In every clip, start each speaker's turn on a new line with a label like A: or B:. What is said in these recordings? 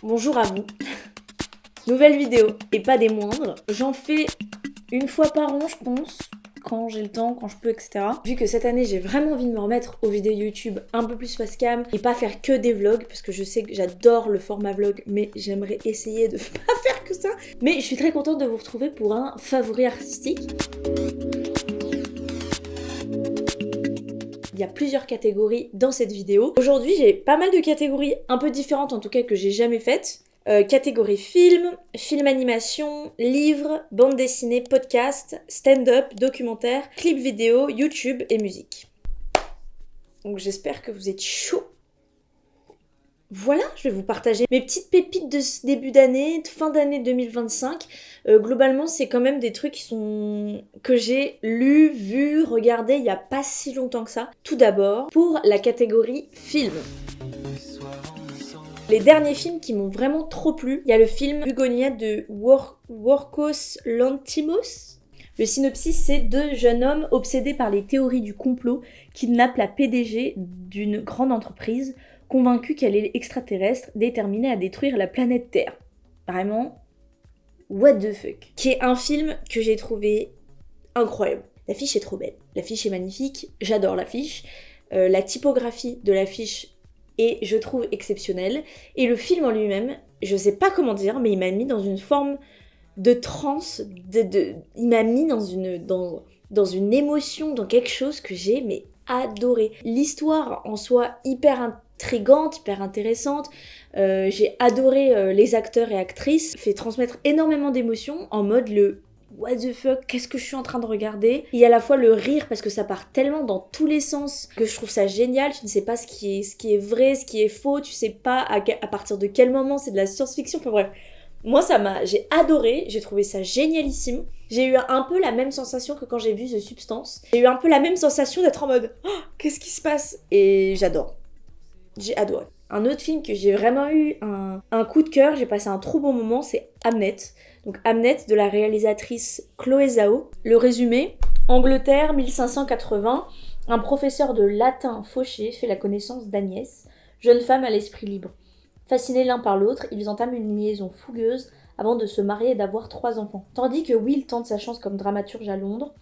A: Bonjour à vous. Nouvelle vidéo, et pas des moindres. J'en fais une fois par an, je pense, quand j'ai le temps, quand je peux, etc. Vu que cette année, j'ai vraiment envie de me remettre aux vidéos YouTube un peu plus face cam et pas faire que des vlogs, parce que je sais que j'adore le format vlog, mais j'aimerais essayer de pas faire que ça. Mais je suis très contente de vous retrouver pour un favori artistique. Il y a plusieurs catégories dans cette vidéo. Aujourd'hui, j'ai pas mal de catégories un peu différentes, en tout cas que j'ai jamais faites. Catégorie film, film animation, livre, bande dessinée, podcast, stand-up, documentaire, clip vidéo, YouTube et musique. Donc j'espère que vous êtes chaud. Voilà, je vais vous partager mes petites pépites de ce début d'année, de fin d'année 2025. Globalement, c'est quand même des trucs que j'ai lus, vus, regardés il n'y a pas si longtemps que ça. Tout d'abord, pour la catégorie film. Les derniers films qui m'ont vraiment trop plu, il y a le film Bugonia de Yorgos Lanthimos. Le synopsis, c'est deux jeunes hommes obsédés par les théories du complot kidnappent la PDG d'une grande entreprise, convaincus qu'elle est extraterrestre, déterminée à détruire la planète Terre. Vraiment, what the fuck. Qui est un film que j'ai trouvé incroyable. L'affiche est trop belle, l'affiche est magnifique, j'adore l'affiche. La typographie de l'affiche est, je trouve, exceptionnelle. Et le film en lui-même, je sais pas comment dire, mais il m'a mis dans une forme de transe, il m'a mis dans une émotion, dans quelque chose que j'ai mais adoré. L'histoire en soi hyper intrigante, hyper intéressante. J'ai adoré les acteurs et actrices. Fait transmettre énormément d'émotions en mode le what the fuck, qu'est-ce que je suis en train de regarder? Il y a à la fois le rire parce que ça part tellement dans tous les sens que je trouve ça génial. Tu ne sais pas ce qui est vrai, ce qui est faux, tu sais pas à partir de quel moment c'est de la science-fiction. Enfin bref. Moi, j'ai adoré, j'ai trouvé ça génialissime. J'ai eu un peu la même sensation que quand j'ai vu The Substance. J'ai eu un peu la même sensation d'être en mode oh, qu'est-ce qui se passe? Et j'adore. J'ai adoré. Un autre film que j'ai vraiment eu un coup de cœur, j'ai passé un trop bon moment, c'est Hamnet. Donc Hamnet de la réalisatrice Chloé Zhao. Le résumé, Angleterre 1580, un professeur de latin fauché fait la connaissance d'Agnès, jeune femme à l'esprit libre. Fascinés l'un par l'autre, ils entament une liaison fougueuse avant de se marier et d'avoir 3 enfants. Tandis que Will tente sa chance comme dramaturge à Londres,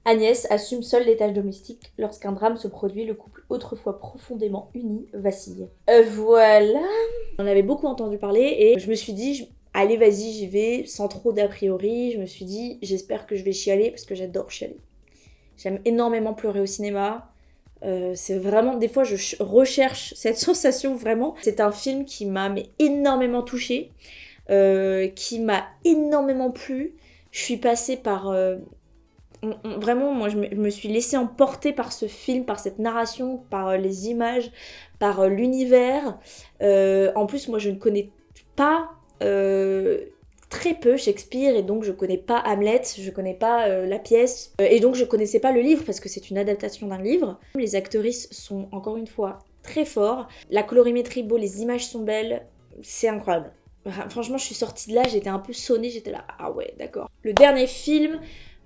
A: Agnès assume seule les tâches domestiques. Lorsqu'un drame se produit, le couple autrefois profondément uni vacille. Voilà. On avait beaucoup entendu parler et je me suis dit, allez vas-y j'y vais, sans trop d'a priori. Je me suis dit, j'espère que je vais chialer parce que j'adore chialer. J'aime énormément pleurer au cinéma. C'est vraiment, des fois je recherche cette sensation vraiment. C'est un film qui m'a énormément touchée, qui m'a énormément plu. Je suis passée par... vraiment, moi je me suis laissée emporter par ce film, par cette narration, par les images, par l'univers. En plus, moi je ne connais pas... très peu Shakespeare et donc je connais pas Hamlet, je connais pas la pièce et donc je connaissais pas le livre parce que c'est une adaptation d'un livre. Les actrices sont encore une fois très forts, la colorimétrie est beau, les images sont belles, c'est incroyable. Franchement je suis sortie de là, j'étais un peu sonnée, j'étais là ah ouais d'accord. Le dernier film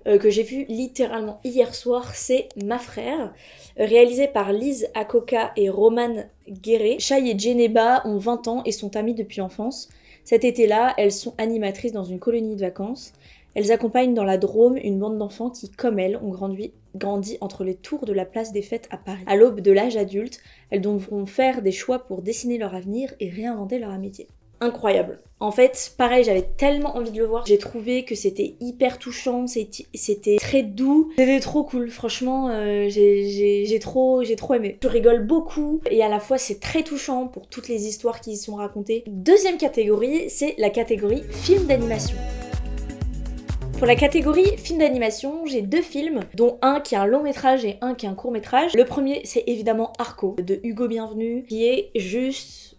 A: que j'ai vu littéralement hier soir, c'est Ma Frère, réalisé par Lise Akoka et Roman Guéret. Shai et Djeneba ont 20 ans et sont amies depuis l'enfance. Cet été-là, elles sont animatrices dans une colonie de vacances. Elles accompagnent dans la Drôme une bande d'enfants qui, comme elles, ont grandi entre les tours de la place des Fêtes à Paris. À l'aube de l'âge adulte, elles devront faire des choix pour dessiner leur avenir et réinventer leur amitié. Incroyable. En fait, pareil, j'avais tellement envie de le voir. J'ai trouvé que c'était hyper touchant, c'était très doux. C'était trop cool, franchement, j'ai trop aimé. Je rigole beaucoup et à la fois c'est très touchant pour toutes les histoires qui y sont racontées. Deuxième catégorie, c'est la catégorie film d'animation. Pour la catégorie film d'animation, j'ai 2 films, dont un qui est un long métrage et un qui est un court métrage. Le premier, c'est évidemment Arco, de Hugo Bienvenu, qui est juste...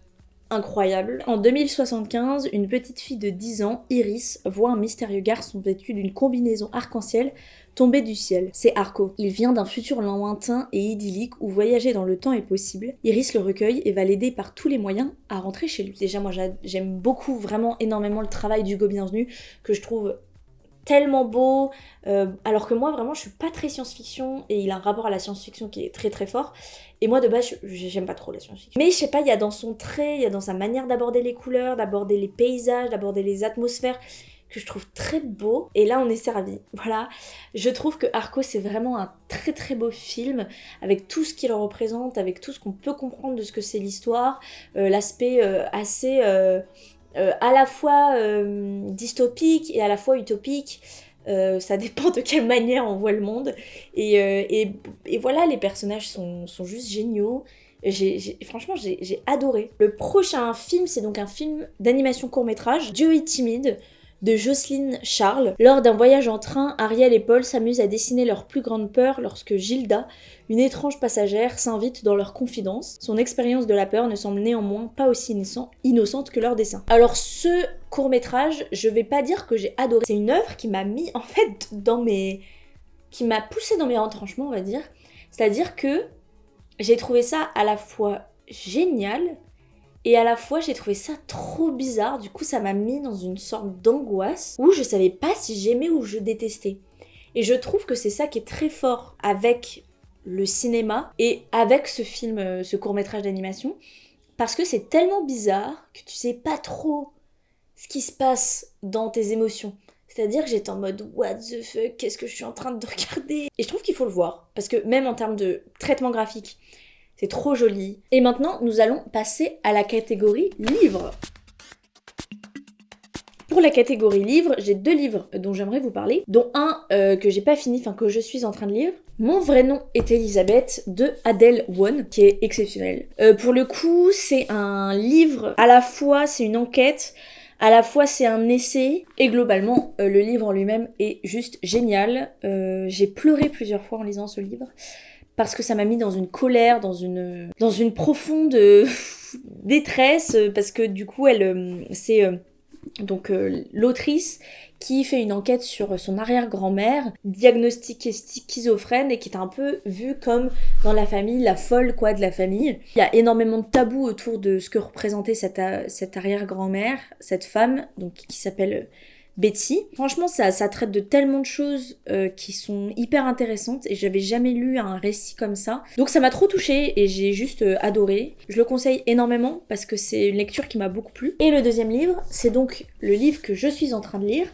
A: incroyable. En 2075, une petite fille de 10 ans, Iris, voit un mystérieux garçon vêtu d'une combinaison arc-en-ciel tomber du ciel. C'est Arco. Il vient d'un futur lointain et idyllique où voyager dans le temps est possible. Iris le recueille et va l'aider par tous les moyens à rentrer chez lui. Déjà, moi j'aime beaucoup, vraiment énormément le travail d'Hugo Bienvenu, que je trouve tellement beau, alors que moi vraiment je suis pas très science-fiction et il a un rapport à la science-fiction qui est très très fort. Et moi de base j'aime pas trop la science-fiction. Mais je sais pas, il y a dans son trait, il y a dans sa manière d'aborder les couleurs, d'aborder les paysages, d'aborder les atmosphères que je trouve très beau. Et là on est servi. Voilà, je trouve que Arco c'est vraiment un très très beau film avec tout ce qu'il représente, avec tout ce qu'on peut comprendre de ce que c'est l'histoire, l'aspect assez à la fois dystopique et à la fois utopique. Ça dépend de quelle manière on voit le monde. Et voilà, les personnages sont juste géniaux. Franchement, j'ai adoré. Le prochain film, c'est donc un film d'animation court-métrage, Dieu est timide, de Jocelyne Charles. Lors d'un voyage en train, Ariel et Paul s'amusent à dessiner leur plus grande peur lorsque Gilda, une étrange passagère, s'invite dans leur confidence. Son expérience de la peur ne semble néanmoins pas aussi innocente que leur dessin. Alors ce court-métrage, je vais pas dire que j'ai adoré. C'est une œuvre qui m'a mis en fait qui m'a poussé dans mes retranchements, on va dire. C'est-à-dire que j'ai trouvé ça à la fois génial et à la fois j'ai trouvé ça trop bizarre. Du coup ça m'a mis dans une sorte d'angoisse où je savais pas si j'aimais ou je détestais. Et je trouve que c'est ça qui est très fort avec le cinéma et avec ce film, ce court-métrage d'animation, parce que c'est tellement bizarre que tu sais pas trop ce qui se passe dans tes émotions. C'est-à-dire que j'étais en mode what the fuck, qu'est-ce que je suis en train de regarder? Et je trouve qu'il faut le voir, parce que même en termes de traitement graphique, c'est trop joli. Et maintenant, nous allons passer à la catégorie livres. Pour la catégorie livres, j'ai 2 livres dont j'aimerais vous parler, dont un que j'ai pas fini, enfin que je suis en train de lire. Mon vrai nom est Elisabeth de Adèle Won, qui est exceptionnel. Pour le coup, c'est un livre, à la fois c'est une enquête, à la fois c'est un essai, et globalement le livre en lui-même est juste génial. J'ai pleuré plusieurs fois en lisant ce livre, parce que ça m'a mis dans une colère, dans une profonde détresse, parce que du coup c'est l'autrice qui fait une enquête sur son arrière-grand-mère, diagnostiquée schizophrène et qui est un peu vue comme dans la famille, la folle quoi de la famille. Il y a énormément de tabous autour de ce que représentait cette arrière-grand-mère, cette femme donc qui s'appelle Betty. Franchement, ça traite de tellement de choses qui sont hyper intéressantes et j'avais jamais lu un récit comme ça. Donc ça m'a trop touchée et j'ai juste adoré. Je le conseille énormément parce que c'est une lecture qui m'a beaucoup plu. Et le deuxième livre, c'est donc le livre que je suis en train de lire.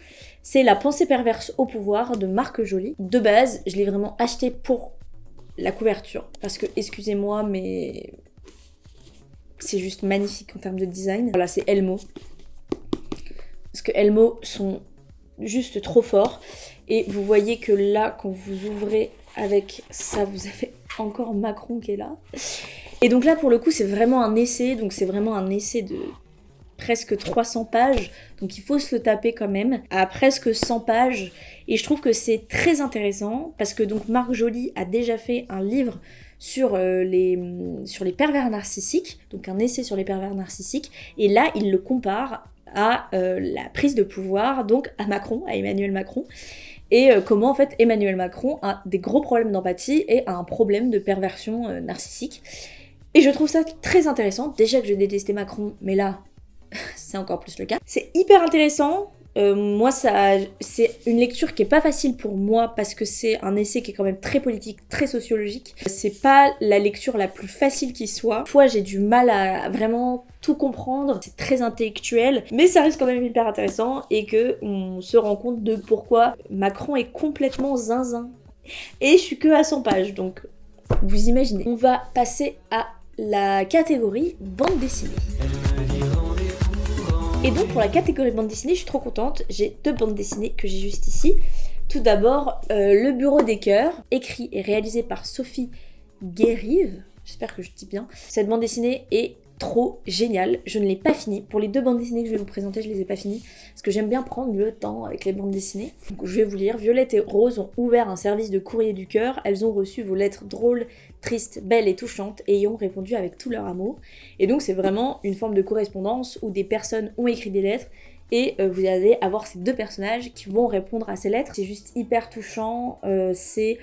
A: C'est La pensée perverse au pouvoir de Marc Joly. De base, je l'ai vraiment acheté pour la couverture. Parce que, excusez-moi, mais c'est juste magnifique en termes de design. Voilà, c'est Elmo. Parce que Elmo sont juste trop forts. Et vous voyez que là, quand vous ouvrez avec ça, vous avez encore Macron qui est là. Et donc là, pour le coup, c'est vraiment un essai. Donc c'est vraiment un essai de presque 300 pages. Donc il faut se le taper quand même. À presque 100 pages. Et je trouve que c'est très intéressant. Parce que donc Marc Joly a déjà fait un livre sur les pervers narcissiques. Donc un essai sur les pervers narcissiques. Et là, il le compare à la prise de pouvoir, donc à Macron, à Emmanuel Macron, et comment en fait Emmanuel Macron a des gros problèmes d'empathie et a un problème de perversion narcissique. Et je trouve ça très intéressant, déjà que je détestais Macron, mais là, c'est encore plus le cas. C'est hyper intéressant. Moi, c'est une lecture qui est pas facile pour moi parce que c'est un essai qui est quand même très politique, très sociologique. C'est pas la lecture la plus facile qui soit. Parfois, j'ai du mal à vraiment tout comprendre. C'est très intellectuel, mais ça reste quand même hyper intéressant et que on se rend compte de pourquoi Macron est complètement zinzin. Et je suis que à 100 pages, donc vous imaginez. On va passer à la catégorie bande dessinée. Et donc pour la catégorie bande dessinée, je suis trop contente, j'ai 2 bandes dessinées que j'ai juste ici. Tout d'abord, Le Bureau des Cœurs, écrit et réalisé par Sophie Guérive, j'espère que je dis bien. Cette bande dessinée est trop géniale, je ne l'ai pas finie. Pour les 2 bandes dessinées que je vais vous présenter, je les ai pas finies, parce que j'aime bien prendre le temps avec les bandes dessinées. Donc je vais vous lire. Violette et Rose ont ouvert un service de courrier du cœur, elles ont reçu vos lettres drôles, tristes, belles et touchantes, et y ont répondu avec tout leur amour. Et donc c'est vraiment une forme de correspondance où des personnes ont écrit des lettres, et vous allez avoir ces 2 personnages qui vont répondre à ces lettres. C'est juste hyper touchant, c'est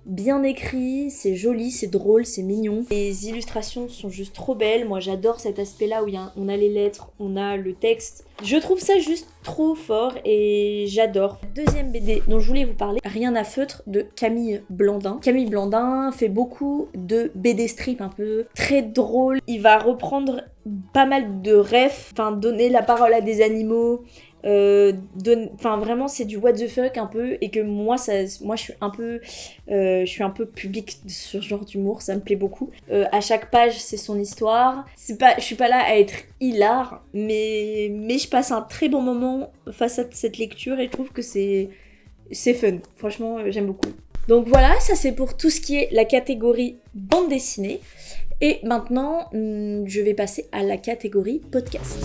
A: bien écrit, c'est joli, c'est drôle, c'est mignon. Les illustrations sont juste trop belles. Moi j'adore cet aspect-là où on a les lettres, on a le texte. Je trouve ça juste trop fort et j'adore. Deuxième BD dont je voulais vous parler, Rien à feutre de Camille Blandin. Camille Blandin fait beaucoup de BD strip un peu très drôle. Il va reprendre pas mal de refs, donner la parole à des animaux. Vraiment c'est du what the fuck un peu, et que moi je suis un peu public sur ce genre d'humour, ça me plaît beaucoup. À chaque page c'est son histoire, je suis pas là à être hilar, mais je passe un très bon moment face à cette lecture et je trouve que c'est fun, franchement j'aime beaucoup. Donc voilà, ça c'est pour tout ce qui est la catégorie bande dessinée. Et maintenant, je vais passer à la catégorie podcast.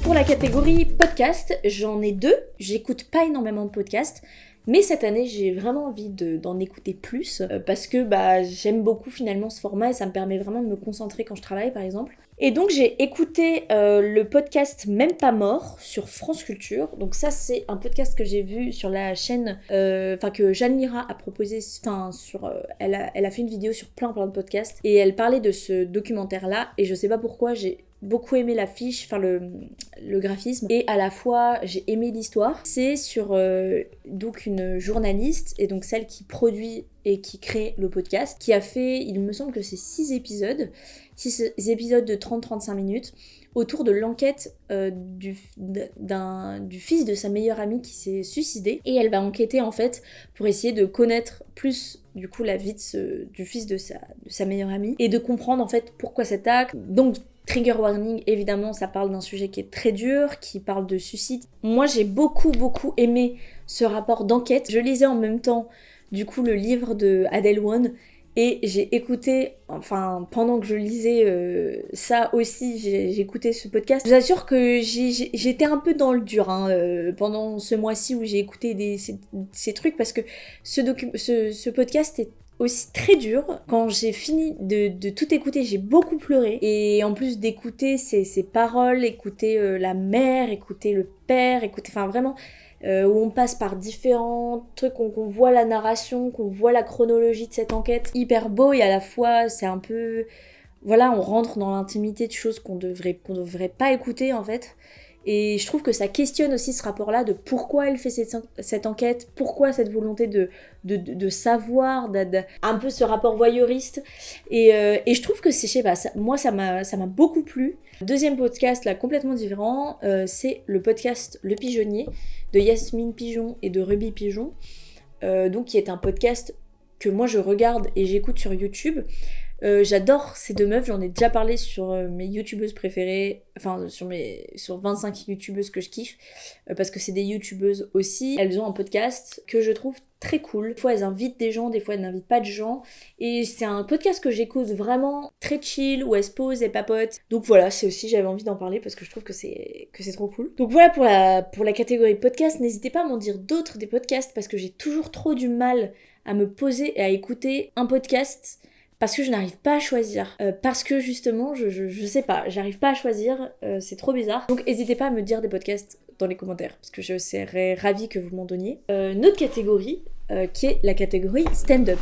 A: Pour la catégorie podcast, j'en ai 2. J'écoute pas énormément de podcasts, mais cette année, j'ai vraiment envie d'en écouter plus parce que j'aime beaucoup finalement ce format et ça me permet vraiment de me concentrer quand je travaille, par exemple. Et donc, j'ai écouté le podcast Même pas mort sur France Culture. Donc ça, c'est un podcast que j'ai vu sur la chaîne, que Jeanne Lira a proposé, elle a fait une vidéo sur plein de podcasts et elle parlait de ce documentaire-là et je sais pas pourquoi, j'ai beaucoup aimé l'affiche, le graphisme, et à la fois j'ai aimé l'histoire. C'est sur donc une journaliste, et donc celle qui produit et qui crée le podcast, qui a fait, il me semble que c'est 6 épisodes de 30-35 minutes, autour de l'enquête du fils de sa meilleure amie qui s'est suicidé, et elle va enquêter en fait pour essayer de connaître plus du coup la vie du fils de sa meilleure amie, et de comprendre en fait pourquoi cet acte. Donc trigger warning, évidemment, ça parle d'un sujet qui est très dur, qui parle de suicide. Moi, j'ai beaucoup aimé ce rapport d'enquête. Je lisais en même temps, du coup, le livre de Adèle One, et j'ai écouté, pendant que je lisais ça aussi, j'ai écouté ce podcast. Je vous assure que j'étais un peu dans le dur pendant ce mois-ci où j'ai écouté ces trucs, parce que ce podcast est aussi très dur. Quand j'ai fini de tout écouter, j'ai beaucoup pleuré. Et en plus d'écouter ses paroles, écouter la mère, écouter le père, vraiment où on passe par différents trucs, qu'on voit la narration, qu'on voit la chronologie de cette enquête. Hyper beau, et à la fois c'est un peu... Voilà, on rentre dans l'intimité de choses qu'on devrait pas écouter en fait. Et je trouve que ça questionne aussi ce rapport-là de pourquoi elle fait cette enquête, pourquoi cette volonté de savoir, un peu ce rapport voyeuriste. Et je trouve que c'est, je sais pas, moi ça m'a beaucoup plu. Deuxième podcast là, complètement différent, c'est le podcast Le Pigeonnier de Yasmine Pigeon et de Ruby Pigeon, donc qui est un podcast que moi je regarde et j'écoute sur YouTube. J'adore ces deux meufs, j'en ai déjà parlé sur mes youtubeuses préférées, sur 25 youtubeuses que je kiffe, parce que c'est des youtubeuses aussi. Elles ont un podcast que je trouve très cool. Des fois elles invitent des gens, des fois elles n'invitent pas de gens, et c'est un podcast que j'écoute vraiment très chill, où elles se posent et papotent. Donc voilà, c'est aussi, j'avais envie d'en parler parce que je trouve que c'est trop cool. Donc voilà pour la catégorie podcast. N'hésitez pas à m'en dire d'autres des podcasts, parce que j'ai toujours trop du mal à me poser et à écouter un podcast, parce que je n'arrive pas à choisir. Parce que justement, je sais pas, j'arrive pas à choisir, c'est trop bizarre. Donc n'hésitez pas à me dire des podcasts dans les commentaires, parce que je serais ravie que vous m'en donniez. Une autre catégorie, qui est la catégorie stand-up.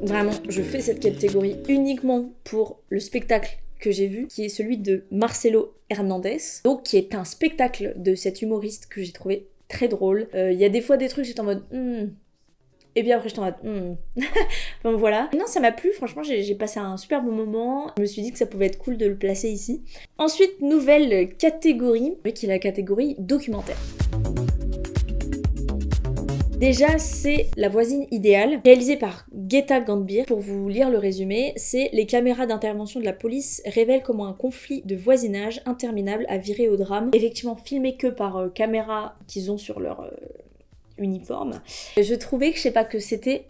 A: Vraiment, je fais cette catégorie uniquement pour le spectacle que j'ai vu, qui est celui de Marcelo Hernandez, donc qui est un spectacle de cet humoriste que j'ai trouvé très drôle. Il y a des fois des trucs, j'étais en mode... Et puis après, j'étais en mode... Bon, voilà. Non, ça m'a plu, franchement, j'ai passé un super bon moment. Je me suis dit que ça pouvait être cool de le placer ici. Ensuite, nouvelle catégorie, qui est la catégorie documentaire. Déjà, c'est La voisine idéale, réalisée par Greta Gambir. Pour vous lire le résumé, c'est les caméras d'intervention de la police révèlent comment un conflit de voisinage interminable a viré au drame. Effectivement, filmé que par caméras qu'ils ont sur leur uniforme. Je trouvais que c'était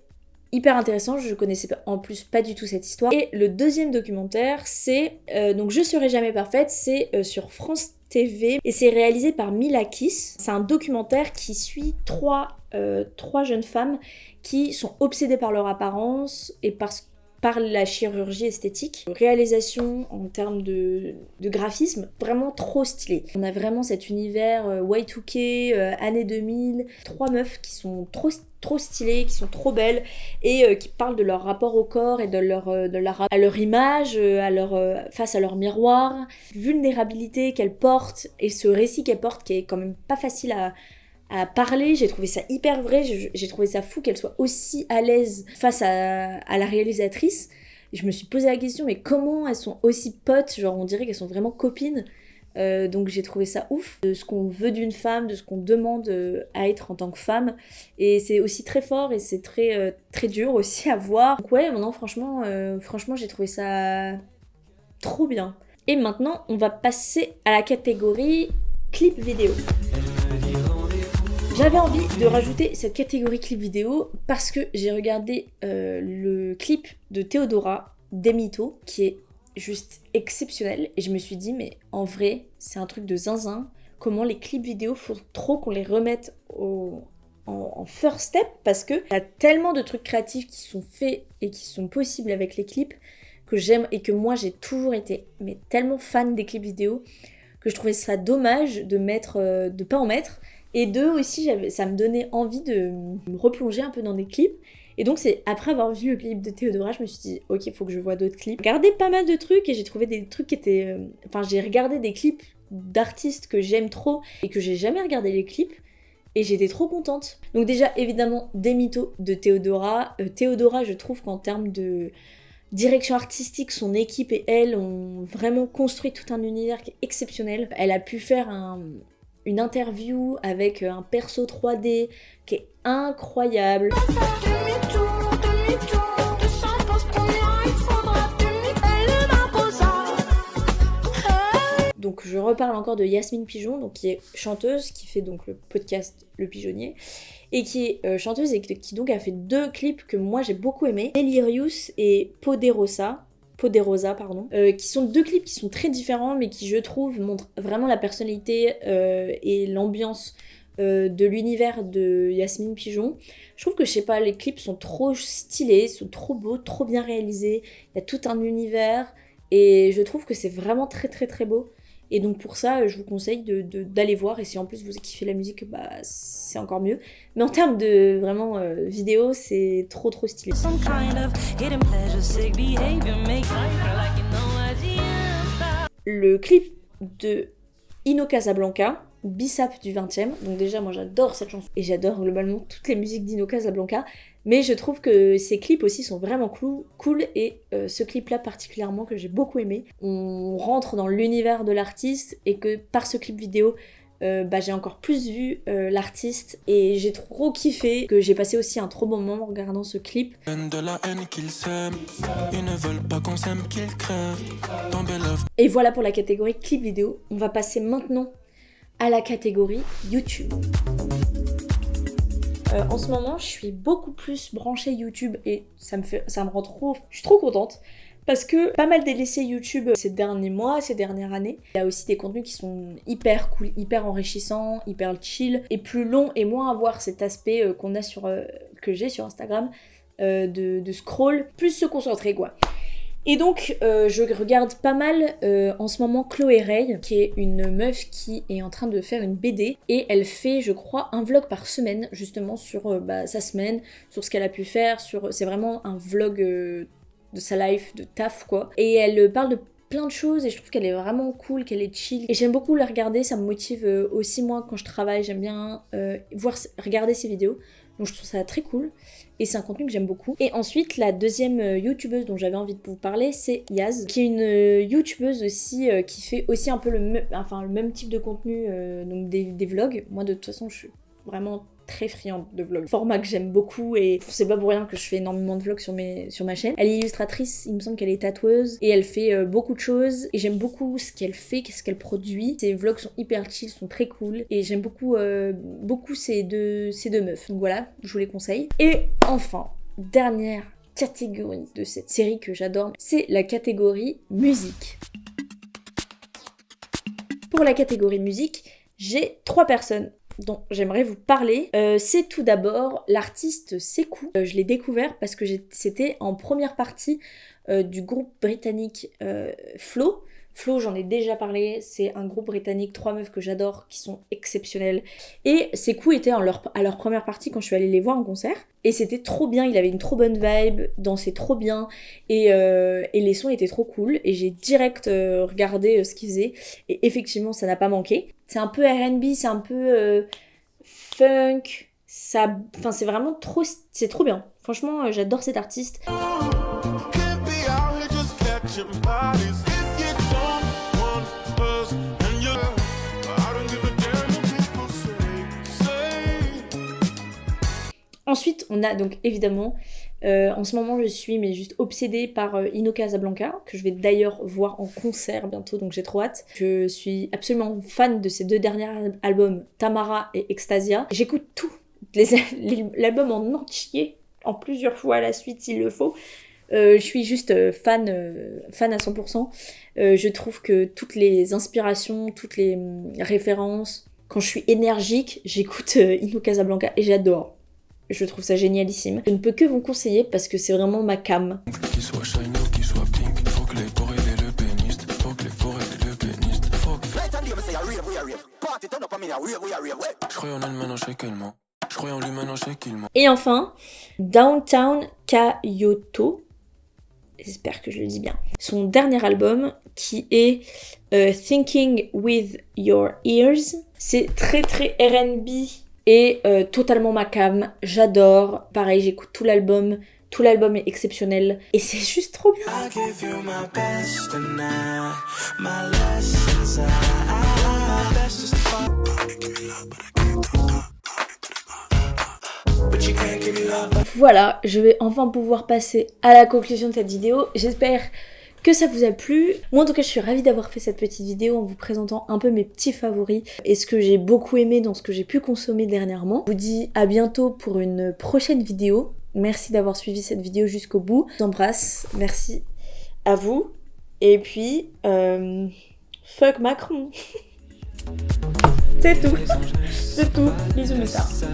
A: hyper intéressant, je connaissais en plus pas du tout cette histoire. Et le deuxième documentaire, c'est donc Je serai jamais parfaite, c'est sur France TV et c'est réalisé par Mila Kiss. C'est un documentaire qui suit trois jeunes femmes qui sont obsédées par leur apparence et par la chirurgie esthétique, réalisation en termes de graphisme, vraiment trop stylé. On a vraiment cet univers Y2K, années 2000, 3 meufs qui sont trop stylées, qui sont trop belles et qui parlent de leur rapport au corps et à leur image, face à leur miroir, vulnérabilité qu'elles portent et ce récit qu'elles portent qui est quand même pas facile à parler. J'ai trouvé ça hyper vrai, j'ai trouvé ça fou qu'elle soit aussi à l'aise face à la réalisatrice. Et je me suis posé la question, mais comment elles sont aussi potes, genre on dirait qu'elles sont vraiment copines. Donc j'ai trouvé ça ouf, de ce qu'on veut d'une femme, de ce qu'on demande à être en tant que femme. Et c'est aussi très fort et c'est très dur aussi à voir. Donc ouais, non, franchement j'ai trouvé ça trop bien. Et maintenant, on va passer à la catégorie clip vidéo. J'avais envie de rajouter cette catégorie clip vidéo parce que j'ai regardé le clip de Théodora, Demito, qui est juste exceptionnel. Et je me suis dit, mais en vrai, c'est un truc de zinzin. Comment les clips vidéo, faut trop qu'on les remette en first step parce qu'il y a tellement de trucs créatifs qui sont faits et qui sont possibles avec les clips que j'aime et que moi j'ai toujours été mais tellement fan des clips vidéo que je trouvais ça dommage de pas en mettre. Et deux aussi, ça me donnait envie de me replonger un peu dans des clips. Et donc c'est après avoir vu le clip de Théodora, je me suis dit ok, il faut que je voie d'autres clips. J'ai regardé pas mal de trucs et j'ai trouvé des trucs qui étaient... j'ai regardé des clips d'artistes que j'aime trop et que j'ai jamais regardé les clips. Et j'étais trop contente. Donc déjà, évidemment, Demito de Théodora. Théodora, je trouve qu'en termes de direction artistique, son équipe et elle ont vraiment construit tout un univers qui est exceptionnel. Elle a pu faire une interview avec un perso 3D qui est incroyable. Donc je reparle encore de Yasmine Pigeon, donc qui est chanteuse, qui fait donc le podcast Le Pigeonnier, et qui est chanteuse et qui donc a fait 2 clips que moi j'ai beaucoup aimés, Delirious et Poderosa, qui sont 2 clips qui sont très différents mais qui je trouve montrent vraiment la personnalité et l'ambiance de l'univers de Yasmine Pigeon. Je trouve que je sais pas, les clips sont trop stylés, sont trop beaux, trop bien réalisés, il y a tout un univers et je trouve que c'est vraiment très très très beau. Et donc pour ça, je vous conseille d'aller voir. Et si en plus vous kiffez la musique, bah c'est encore mieux. Mais en termes de vraiment vidéo, c'est trop stylé. Le clip de Ino Casablanca, Bissap du 20e. Donc déjà, moi j'adore cette chanson. Et j'adore globalement toutes les musiques d'Ino Casablanca. Mais je trouve que ces clips aussi sont vraiment cool et ce clip-là particulièrement que j'ai beaucoup aimé. On rentre dans l'univers de l'artiste et que par ce clip vidéo, j'ai encore plus vu l'artiste et j'ai trop kiffé, que j'ai passé aussi un trop bon moment en regardant ce clip. Et voilà pour la catégorie clip vidéo. On va passer maintenant à la catégorie YouTube. En ce moment, je suis beaucoup plus branchée YouTube et ça me rend trop... Je suis trop contente parce que pas mal délaissé YouTube ces derniers mois, ces dernières années. Il y a aussi des contenus qui sont hyper cool, hyper enrichissants, hyper chill et plus longs et moins avoir cet aspect que j'ai sur Instagram de scroll, plus se concentrer quoi. Et donc, je regarde pas mal en ce moment Chloé Ray, qui est une meuf qui est en train de faire une BD. Et elle fait, je crois, un vlog par semaine, justement, sur sa semaine, sur ce qu'elle a pu faire. C'est vraiment un vlog de sa life, de taf, quoi. Et elle parle de plein de choses et je trouve qu'elle est vraiment cool, qu'elle est chill. Et j'aime beaucoup la regarder, ça me motive aussi moi quand je travaille. J'aime bien regarder ses vidéos. Donc je trouve ça très cool et c'est un contenu que j'aime beaucoup. Et ensuite la deuxième youtubeuse dont j'avais envie de vous parler, c'est Yaz, qui est une youtubeuse aussi qui fait aussi un peu le même type de contenu, donc des vlogs. Moi de toute façon je suis vraiment très friande de vlogs, format que j'aime beaucoup et c'est pas pour rien que je fais énormément de vlogs sur ma chaîne. Elle est illustratrice, il me semble qu'elle est tatoueuse et elle fait beaucoup de choses et j'aime beaucoup ce qu'elle fait, ce qu'elle produit. Ses vlogs sont hyper chill, sont très cool et j'aime beaucoup ces deux meufs. Donc voilà, je vous les conseille. Et enfin, dernière catégorie de cette série que j'adore, c'est la catégorie musique. Pour la catégorie musique, j'ai 3 personnes dont j'aimerais vous parler, c'est tout d'abord l'artiste Sekou. Je l'ai découvert parce que c'était en première partie du groupe britannique Flow. Flow, j'en ai déjà parlé, c'est un groupe britannique, 3 meufs que j'adore, qui sont exceptionnelles. Et Sekou était à leur première partie quand je suis allée les voir en concert. Et c'était trop bien, il avait une trop bonne vibe, dansait trop bien, et les sons étaient trop cool. Et j'ai direct regardé ce qu'il faisait, et effectivement, ça n'a pas manqué. C'est un peu R&B, c'est un peu funk, enfin c'est vraiment trop, c'est trop bien. Franchement, j'adore cet artiste. Ensuite, on a donc évidemment, en ce moment je suis mais juste obsédée par Ino Casablanca, que je vais d'ailleurs voir en concert bientôt, donc j'ai trop hâte. Je suis absolument fan de ses 2 derniers albums, Tamara et Extasia. J'écoute tout, l'album en entier, en plusieurs fois à la suite s'il le faut. Je suis juste fan à 100%. Je trouve que toutes les inspirations, toutes les références, quand je suis énergique, j'écoute Ino Casablanca et j'adore. Je trouve ça génialissime. Je ne peux que vous conseiller parce que c'est vraiment ma cam.
B: Qu'il soit shiny ou qu'il soit pink, faut que les forêts et le péniste, faut que les forêts et le péniste, faut que... Je croyais en elle maintenant, je sais qu'elle ment. Je croyais en lui maintenant, je sais qu'il ment.
A: Et enfin, Downtown Kyoto. J'espère que je le dis bien. Son dernier album qui est Thinking with Your Ears. C'est très très R&B. Et totalement ma cam, j'adore. Pareil, j'écoute tout l'album est exceptionnel. Et c'est juste trop bien. Voilà, je vais enfin pouvoir passer à la conclusion de cette vidéo. J'espère que ça vous a plu. Moi en tout cas je suis ravie d'avoir fait cette petite vidéo en vous présentant un peu mes petits favoris et ce que j'ai beaucoup aimé dans ce que j'ai pu consommer dernièrement. Je vous dis à bientôt pour une prochaine vidéo. Merci d'avoir suivi cette vidéo jusqu'au bout. Je vous embrasse, merci à vous. Et puis, fuck Macron. C'est tout. C'est tout. Bisous mes stars.